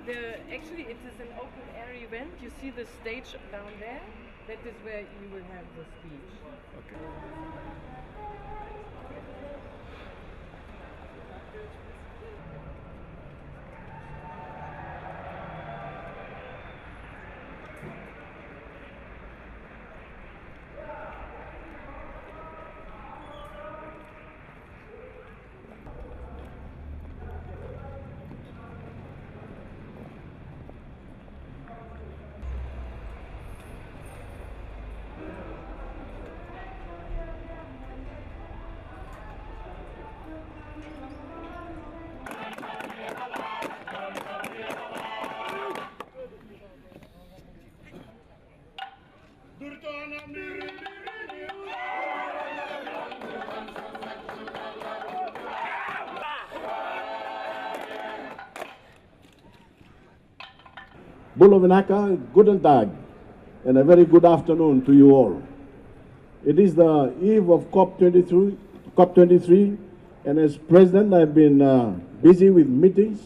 Actually, it is an open air event. You see the stage down there. That is where you will have the speech. Okay. Bulovinaka, guten Tag, and a very good afternoon to you all. It is the eve of COP23, and as President, I've been busy with meetings,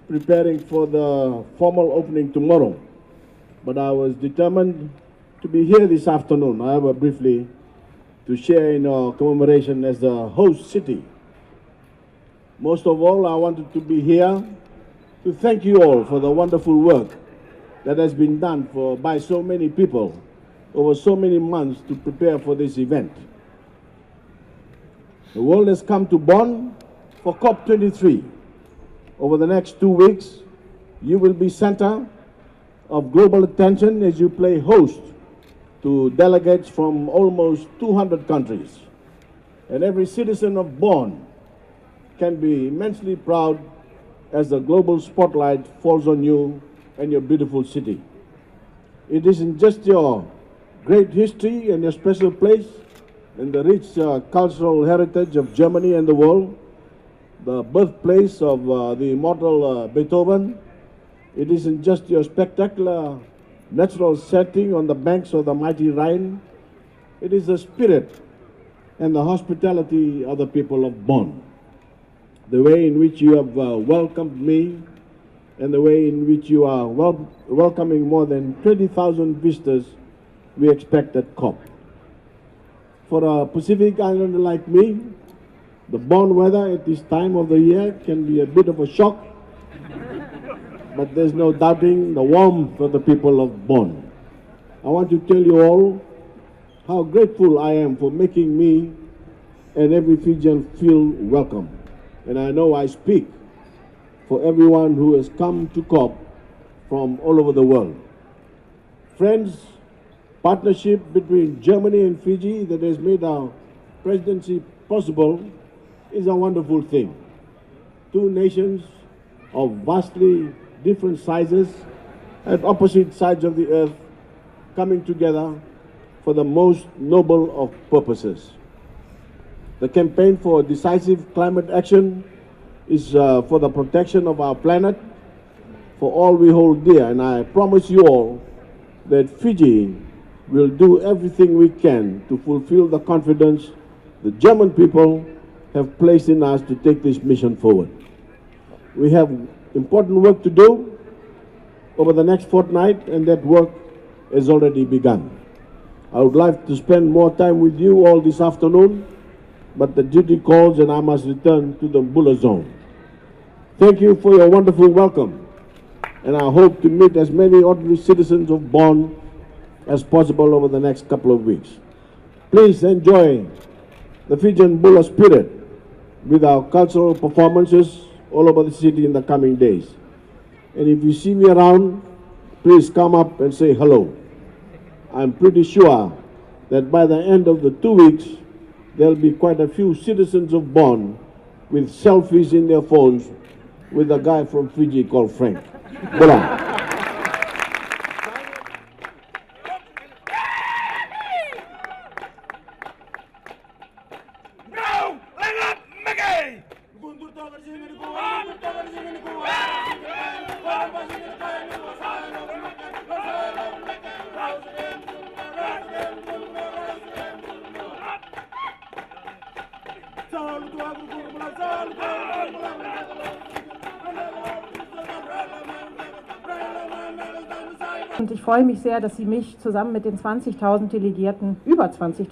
preparing for the formal opening tomorrow. But I was determined to be here this afternoon, however briefly, to share in our commemoration as the host city. Most of all, I wanted to be here to thank you all for the wonderful work that has been done by so many people over so many months to prepare for this event. The world has come to Bonn for COP23. Over the next 2 weeks, you will be center of global attention as you play host to delegates from almost 200 countries. And every citizen of Bonn can be immensely proud as the global spotlight falls on you and your beautiful city. It isn't just your great history and your special place in the rich cultural heritage of Germany and the world, the birthplace of the immortal Beethoven. It isn't just your spectacular natural setting on the banks of the mighty Rhine. It is the spirit and the hospitality of the people of Bonn. The way in which you have welcomed me and the way in which you are welcoming more than 20,000 visitors we expect at COP. For a Pacific Islander like me, the Bonn weather at this time of the year can be a bit of a shock, but there's no doubting the warmth of the people of Bonn. I want to tell you all how grateful I am for making me and every Fijian feel welcome. And I know I speak for everyone who has come to COP from all over the world. Friends, partnership between Germany and Fiji that has made our presidency possible is a wonderful thing. Two nations of vastly different sizes at opposite sides of the earth coming together for the most noble of purposes. The campaign for decisive climate action is for the protection of our planet, for all we hold dear, and I promise you all that Fiji will do everything we can to fulfill the confidence the German people have placed in us to take this mission forward. We have important work to do over the next fortnight, and that work has already begun. I would like to spend more time with you all this afternoon, but the duty calls and I must return to the Bula zone. Thank you for your wonderful welcome, and I hope to meet as many ordinary citizens of Bonn as possible over the next couple of weeks. Please enjoy the Fijian Bula spirit with our cultural performances all over the city in the coming days. And if you see me around, please come up and say hello. I'm pretty sure that by the end of the 2 weeks, there'll be quite a few citizens of Bonn with selfies in their phones with a guy from Fiji called Frank. Bula. Und ich freue mich sehr, dass Sie mich zusammen mit den 20.000 Delegierten, über 20.000,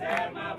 Sema